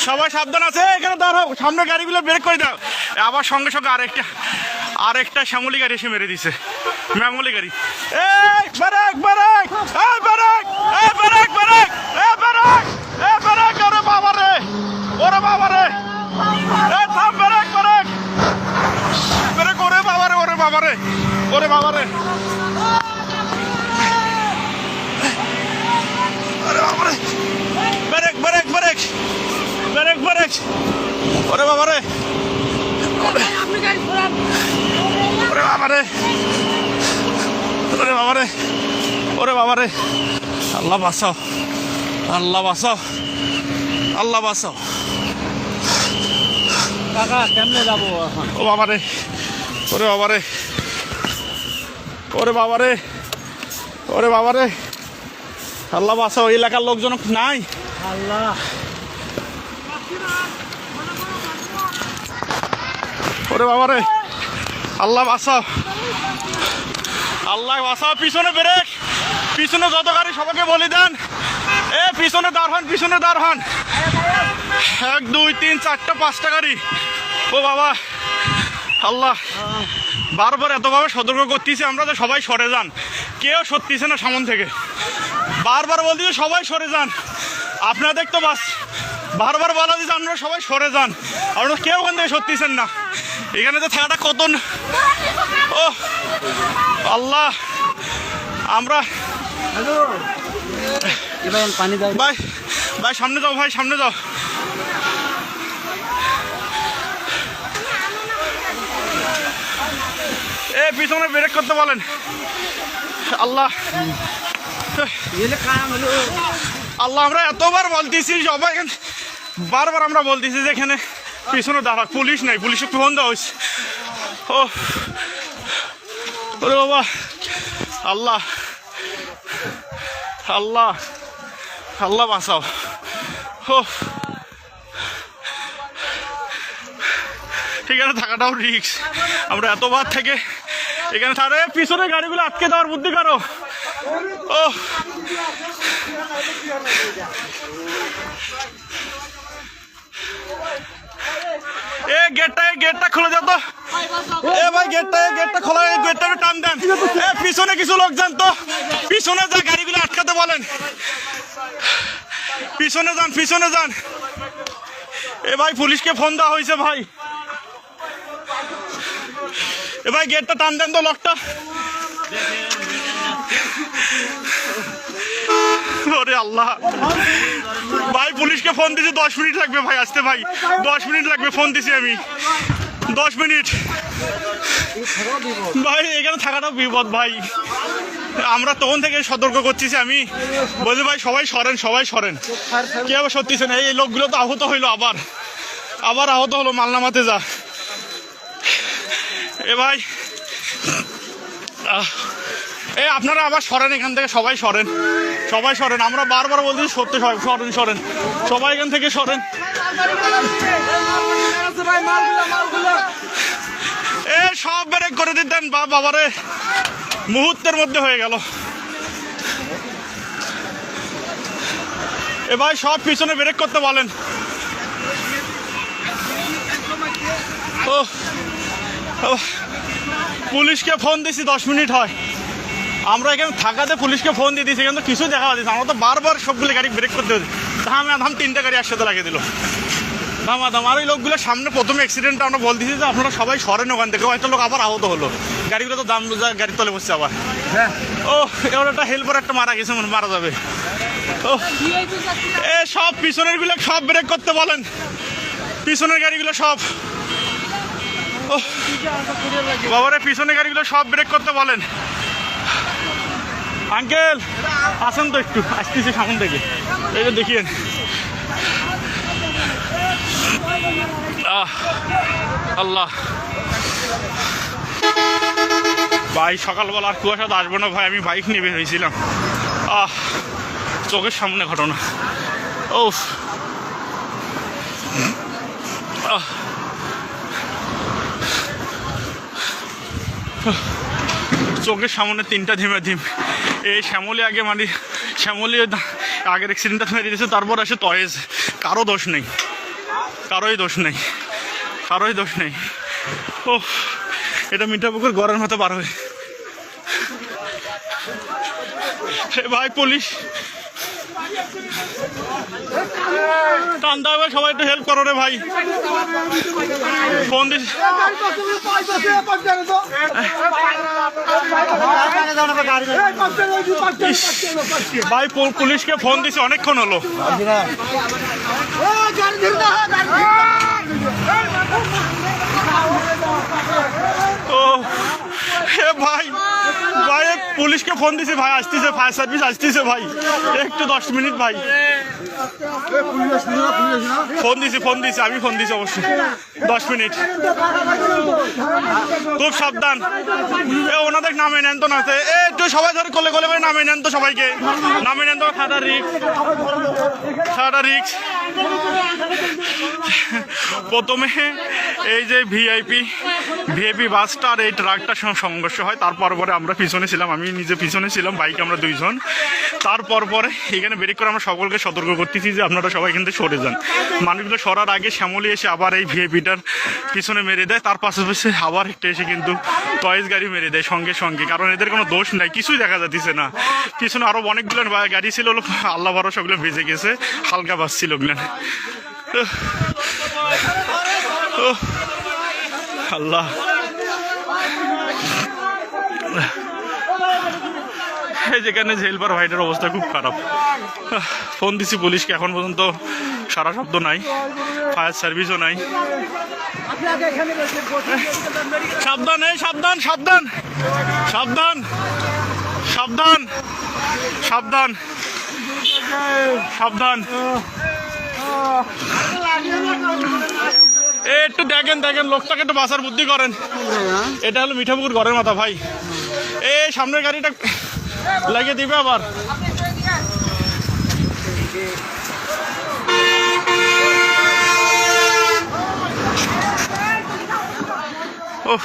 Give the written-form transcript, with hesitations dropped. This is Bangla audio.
সবাই সাবধান আছে, এখানে দাঁড়াও, সামনে গাড়িগুলো ব্রেক করে দাও। আবার সঙ্গে সঙ্গে আরেকটা শ্যামলি গাড়ি এসে মেরে দিছে, ম্যামলি গাড়ি। এই ব্রেক ব্রেক, এই ব্রেক, এই ব্রেক ব্রেক, এই ব্রেক, এই ব্রেক, ওরে বাবা রে, ওরে বাবা রে, এই থাম, ব্রেক ব্রেক ব্রেক, ওরে বাবা রে, ওরে বাবা রে, ওরে বাবা রে, ওরে বাবা রে, break break break break break, ওরে বাবা রে, ওরে বাবা রে, ওরে বাবা রে, ওরে বাবা রে, আল্লাহ বাঁচাও, আল্লাহ বাঁচাও, আল্লাহ বাঁচাও। কাকা কেমনে যাবো এখন? ও বাবা রে, ওরে বাবা রে, ওরে বাবা রে, ওরে বাবা রে, আল্লাহ বাঁচাও। এলাকার লোকজন নাই, আল্লাহ ওরে বাবা রে, আল্লাহ বাঁচাও, আল্লাহ বাঁচাও। পিছনে ব্রেক, পিছনে যত গাড়ি সবাইকে বলে দেন, এ পিছনে দাঁড় হন, পিছনে দাঁড় হন। 1 2 3 4টা 5টা গাড়ি। ও বাবা, আল্লাহ বারবার এতভাবে সতর্ক করতেছি আমরা যে সবাই সরে যান, কেউ সরতেছে না সামন থেকে। বারবার বলতেছে সবাই সরে যান, আপনাদের তো বাস বারবার বলা দিচ্ছে আপনারা সবাই সরে যান, আপনারা কেউ ওখান থেকে সরতেছেন না। এখানে তো থাকাটা কত, ও আল্লাহ, আমরা পানি দেয় ভাই, ভাই সামনে যাও, ভাই সামনে যাও। এ পিছনে ব্রেক করতে বলেন। আল্লাহ আল্লাহ, আমরা এতবার বলতেছি সবাই, বারবার আমরা বলতেছি যে এখানে পিছনে দাঁড়া, পুলিশ নাই, পুলিশে ফোন দেওয়া হয়েছে। ও ওরে বাবা, আল্লাহ আল্লাহ, আল্লাহ বাঁচাও। ও ঠিক আছে, থাকাটাও রিক্স, আমরা এতবার থেকে এখানে তারে পিছনে গাড়িগুলো আটকে দেওয়ার বুদ্ধি করো। ও এ গেটটা খুলে যাও তো, এ ভাই গেটটা খোলা, গেটটা টান দেন। এ পিছনে কিছু লোক যান তো, পিছনে যা গাড়িগুলো আটকাতে বলেন, পিছনে যান, পিছনে যান। এ ভাই পুলিশকে ফোন দেওয়া হয়েছে ভাই, এ ভাই গেটটা টান দেন তো, লকটা। ওরে আল্লাহ, ভাই পুলিশকে ফোন দিছি, 10 মিনিট লাগবে ভাই আসতে, ভাই 10 মিনিট লাগবে, ফোন দিছি আমি 10 মিনিট। ভাই এখানে থাকাটাও বিপদ ভাই, আমরা তখন থেকে সতর্ক করছি আমি, বলছি ভাই সবাই সরেন, সবাই সরেন, কেউ সত্যিছে না। এই লোকগুলো তো আহত হইলো, আবার আহত হলো, মালনামাতে যা। এ ভাই এ আপনারা আবার সরেন এখান থেকে, সবাই সরেন, সবাই সরেন, আমরা বারবার বলছি সত্যি, সবাই সরেন, সরেন, সবাই এখান থেকে সরেন। এ সব ব্রেক করে দিতেন, বাবারে মুহূর্তের মধ্যে হয়ে গেল। এ ভাই সব পিছনে ব্রেক করতে বলেন। ও পুলিশকে ফোন দিছি, 10 মিনিট হয়, আমরা এখানে থাকাতে পুলিশকে ফোন দিয়ে দিয়েছি, কিন্তু কিছু দেখা দিচ্ছে, আমরা তো বারবার সবগুলো গাড়ি ব্রেক করতে হচ্ছে, ধাম 3টা গাড়ি একসাথে লাগিয়ে দিল, ধামাধাম। আর ওই লোকগুলো সামনে প্রথম অ্যাক্সিডেন্টটা আমরা বলতেছি যে আপনারা সবাই সরেন ওখান থেকে, একটা লোক আবার আহত হলো, গাড়িগুলো তো দাম গাড়ির তলে বসছে আবার। ও এবার একটা হেল্পার একটা মারা গেছে, মারা যাবে। ও এ সব পিছনের গুলো সব ব্রেক করতে বলেন, পিছনের গাড়িগুলো সব। ও বাবারে পিছনের গাড়িগুলো সব ব্রেক করতে বলেন। আঙ্কেল আসেন তো, একটু আসতেছি সামন থেকে, এই যে দেখিয়েন। আল্লাহ ভাই, সকালবেলা আর কুয়াশা তো আসবো না ভাই, আমি বাইক নিয়ে বের হয়েছিলাম, চোখের সামনে ঘটনা। ও চোখের সামনে 3টা ধিম, এই শ্যামলি আগে মানে শ্যামলী আগের অ্যাক্সিডেন্টটা মেরে দিয়েছে, তারপর আসে তয়েজ। কারো দোষ নেই, কারোই দোষ নেই, কারোই দোষ নেই। ও এটা মিঠাপুকুর গড়ের মতো পার হয়ে ভাই পুলিশ টানতে হবে, সবাই একটু হেল্প করো রে ভাই। ফোন দিস ভাই, পুলিশকে ফোন দিছি অনেকক্ষণ হলো। ও ভাই ভাই পুলিশকে ফোন দিছি ভাই, আসতেছে, ফায়ার সার্ভিস আসতেছে ভাই, একটু 10 মিনিট ভাই। ফোন দিছি আমি, ফোন দিছি অবশ্যই, 10 মিনিট। খুব সাবধান, ওনাদের নামে নেন তো না, একটু সবাই ধরে কোলে কোলে করে নামে নেন তো, সবাইকে নামে নেন তো। ঠাডা রিক্স। প্রথমে এই যে ভিআইপি বাসটা আর এই ট্রাকটার সঙ্গে সংঘর্ষ হয়, তারপর পরে আমরা পিছনে ছিলাম, আমি নিজে পিছনে ছিলাম, বাইকে আমরা 2 জন। তারপর পরে এখানে ব্রেক করে আমরা সকলকে সতর্ক করতেছি যে আপনারা সবাই এখান থেকে সরে যান। মানুষগুলো সরার আগে শ্যামলী এসে আবার এই ভিআইপিটার পিছনে মেরে দেয়, তার পাশাপাশি আবার একটা এসে কিন্তু টয়েস গাড়ি মেরে দেয় সঙ্গে সঙ্গে, কারণ এদের কোনো দোষ নাই, কিছুই দেখা যাচ্ছে না। পিছনে আরো অনেকগুলো গাড়ি ছিল, আল্লাহ ভরসা ওগুলো ভেজে গেছে, হালকা বাস ছিল ওগুলো। আল্লাহ, যেখানে জেলপার ভাইটার অবস্থা খুব খারাপ। ফোন দিছি পুলিশকে, এখন পর্যন্ত সারা শব্দ নাই, ফায়ার সার্ভিসও নাই। সাবধান, সাবধান সাবধান সাবধান সাবধান সাবধান সাবধান। একটু দেখেন লোকটাকে একটু বাঁচার বুদ্ধি করেন। এটা হলো মিঠাপুকুর ঘরের মাথা ভাই, এই সামনের গাড়িটা লাগিয়ে দিবে আবার। ওহ